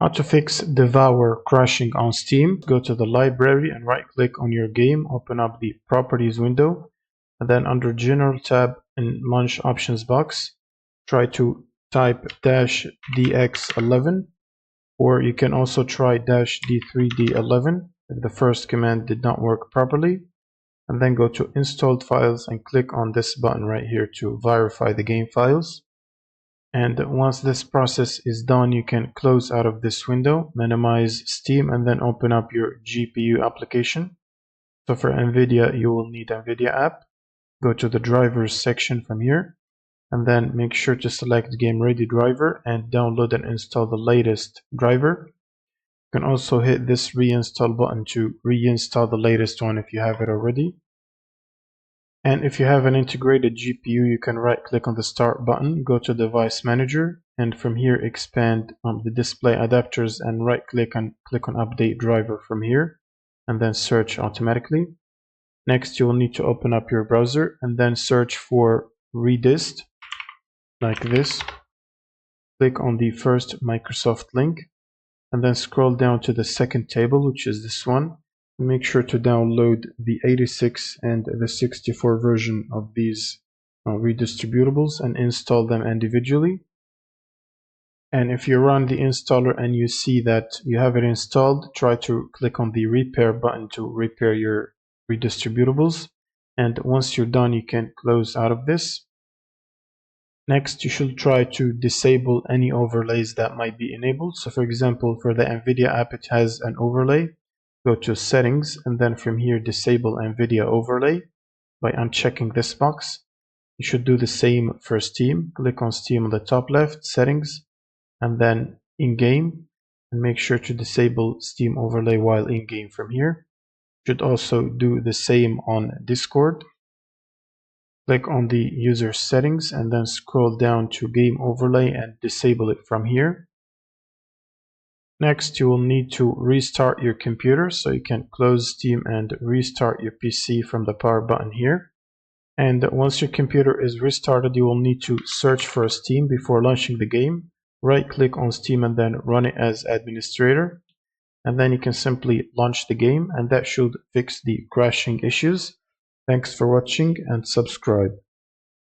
How to fix DEVOUR crashing on Steam. Go to the library and right click on your game, open up the properties window, and then under general tab in launch options box, try to type -dx11, or you can also try -d3d11 if the first command did not work properly, and then go to installed files and click on this button right here to verify the game files. And once this process is done, you can close out of this window, minimize Steam, and then open up your GPU application. So for NVIDIA, you will need NVIDIA app. Go to the drivers section from here, and then make sure to select Game Ready driver and download and install the latest driver. You can also hit this reinstall button to reinstall the latest one if you have it already. And if you have an integrated GPU, you can right click on the start button, go to device manager, and from here expand the display adapters and right click and click on update driver from here, and then search automatically. Next, you will need to open up your browser and then search for redist like this. Click on the first Microsoft link and then scroll down to the second table, which is this one. Make sure to download the 86 and the 64 version of these redistributables and install them individually. And if you run the installer and you see that you have it installed, try to click on the repair button to repair your redistributables. And once you're done, you can close out of this. Next, you should try to disable any overlays that might be enabled. So for example, for the NVIDIA app, it has an overlay. Go to settings and then from here disable NVIDIA overlay by unchecking this box. You should do the same for Steam. Click on Steam on the top left, settings, and then in-game, and make sure to disable Steam overlay while in-game from here. You should also do the same on Discord. Click on the user settings and then scroll down to game overlay and disable it from here. Next, you will need to restart your computer, so you can close Steam and restart your PC from the power button here. And once your computer is restarted, you will need to search for Steam before launching the game. Right click on Steam and then run it as administrator. And then you can simply launch the game, and that should fix the crashing issues. Thanks for watching and subscribe.